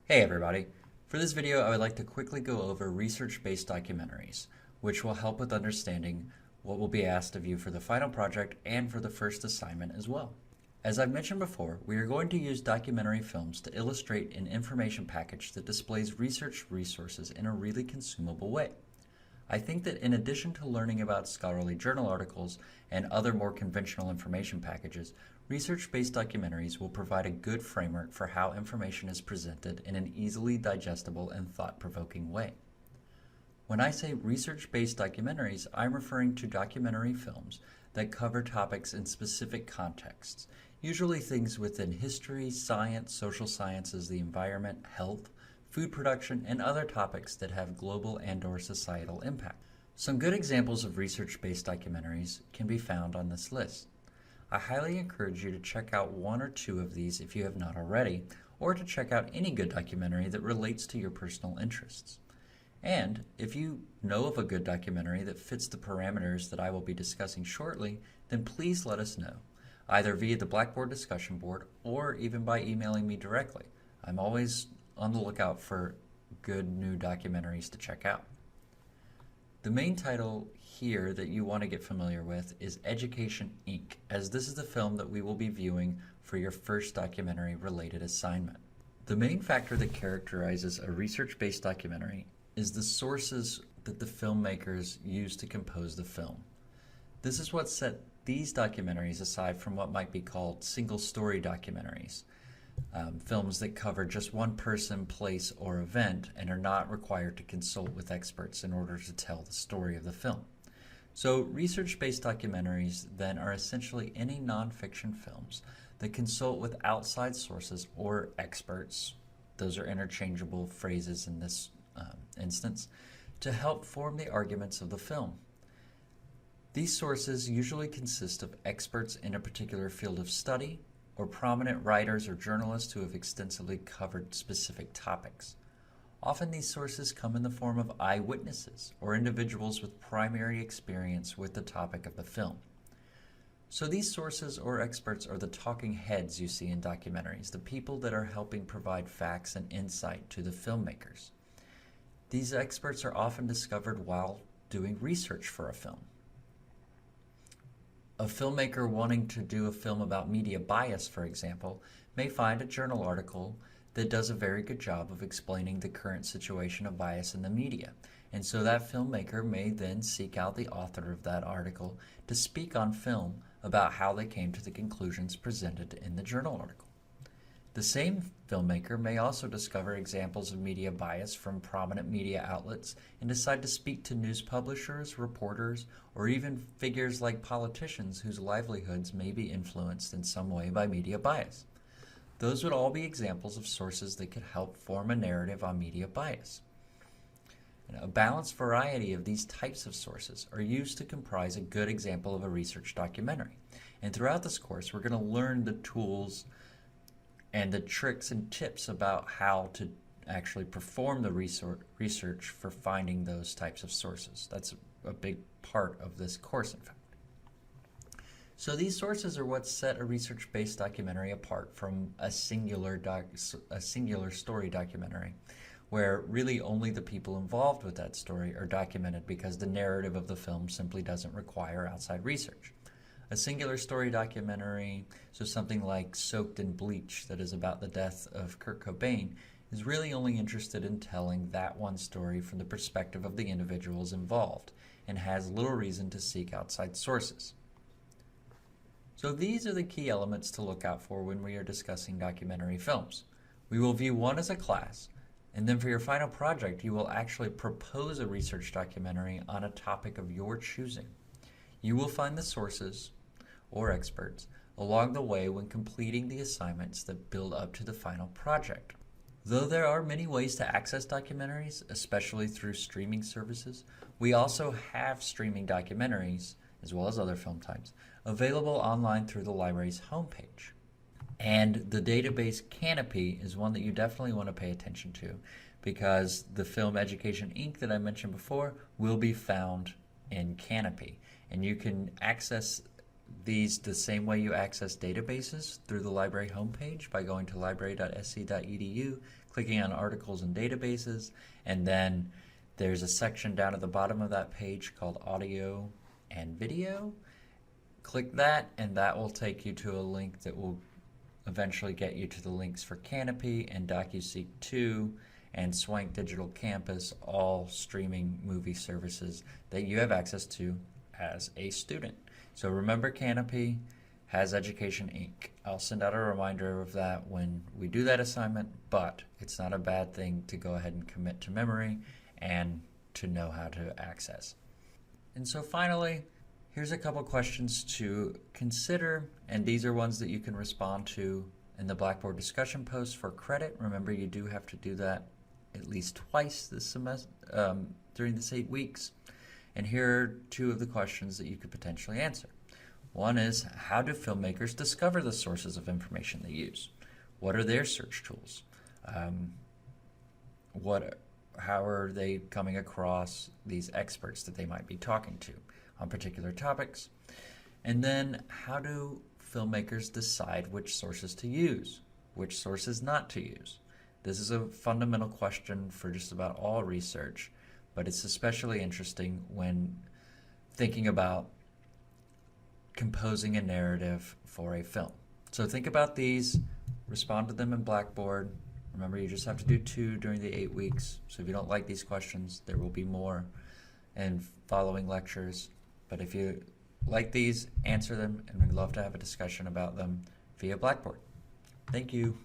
Hey everybody! For this video, I would like to quickly go over research-based documentaries, which will help with understanding what will be asked of you for the final project and for the first assignment as well. As I've mentioned before, we are going to use documentary films to illustrate an information package that displays research resources in a really consumable way. I think that in addition to learning about scholarly journal articles and other more conventional information packages, research-based documentaries will provide a good framework for how information is presented in an easily digestible and thought-provoking way. When I say research-based documentaries, I'm referring to documentary films that cover topics in specific contexts, usually things within history, science, social sciences, the environment, health, food production, and other topics that have global and/or societal impact. Some good examples of research-based documentaries can be found on this list. I highly encourage you to check out one or two of these if you have not already, or to check out any good documentary that relates to your personal interests. And if you know of a good documentary that fits the parameters that I will be discussing shortly, then please let us know, either via the Blackboard discussion board or even by emailing me directly. I'm always on the lookout for good new documentaries to check out. The main title here that you want to get familiar with is Education, Inc., as this is the film that we will be viewing for your first documentary related assignment. The main factor that characterizes a research-based documentary is the sources that the filmmakers use to compose the film. This is what set these documentaries aside from what might be called single-story documentaries. Films that cover just one person, place, or event and are not required to consult with experts in order to tell the story of the film. So research-based documentaries then are essentially any nonfiction films that consult with outside sources or experts, those are interchangeable phrases in this instance, to help form the arguments of the film. These sources usually consist of experts in a particular field of study, or prominent writers or journalists who have extensively covered specific topics. Often these sources come in the form of eyewitnesses or individuals with primary experience with the topic of the film. So these sources or experts are the talking heads you see in documentaries, the people that are helping provide facts and insight to the filmmakers. These experts are often discovered while doing research for a film. A filmmaker wanting to do a film about media bias, for example, may find a journal article that does a very good job of explaining the current situation of bias in the media. And so that filmmaker may then seek out the author of that article to speak on film about how they came to the conclusions presented in the journal article. The same filmmaker may also discover examples of media bias from prominent media outlets and decide to speak to news publishers, reporters, or even figures like politicians whose livelihoods may be influenced in some way by media bias. Those would all be examples of sources that could help form a narrative on media bias. A balanced variety of these types of sources are used to comprise a good example of a research documentary. And throughout this course, we're going to learn the tools and the tricks and tips about how to actually perform the research for finding those types of sources. That's a big part of this course, in fact. So these sources are what set a research-based documentary apart from a singular story documentary, where really only the people involved with that story are documented because the narrative of the film simply doesn't require outside research. A singular story documentary, so something like Soaked in Bleach that is about the death of Kurt Cobain, is really only interested in telling that one story from the perspective of the individuals involved and has little reason to seek outside sources. So these are the key elements to look out for when we are discussing documentary films. We will view one as a class, and then for your final project you will actually propose a research documentary on a topic of your choosing. You will find the sources or experts along the way when completing the assignments that build up to the final project. Though there are many ways to access documentaries, especially through streaming services, we also have streaming documentaries, as well as other film types, available online through the library's homepage. And the database Canopy is one that you definitely want to pay attention to because the film Education, Inc. that I mentioned before will be found in Canopy. And you can access these the same way you access databases through the library homepage by going to library.sc.edu, clicking on articles and databases, and then there's a section down at the bottom of that page called audio and video. Click that, and that will take you to a link that will eventually get you to the links for Canopy and DocuSeek 2 and Swank Digital Campus, all streaming movie services that you have access to as a student. So remember, Canopy has Education Inc. I'll send out a reminder of that when we do that assignment, but it's not a bad thing to go ahead and commit to memory and to know how to access. And so finally, here's a couple questions to consider, and these are ones that you can respond to in the Blackboard discussion post for credit. Remember, you do have to do that at least twice this semester during this 8 weeks. And here are two of the questions that you could potentially answer. One is, how do filmmakers discover the sources of information they use? What are their search tools? How are they coming across these experts that they might be talking to on particular topics? And then, how do filmmakers decide which sources to use, which sources not to use? This is a fundamental question for just about all research, but it's especially interesting when thinking about composing a narrative for a film. So think about these, respond to them in Blackboard. Remember, you just have to do 2 during the 8 weeks. So if you don't like these questions, there will be more in following lectures. But if you like these, answer them, and we'd love to have a discussion about them via Blackboard. Thank you.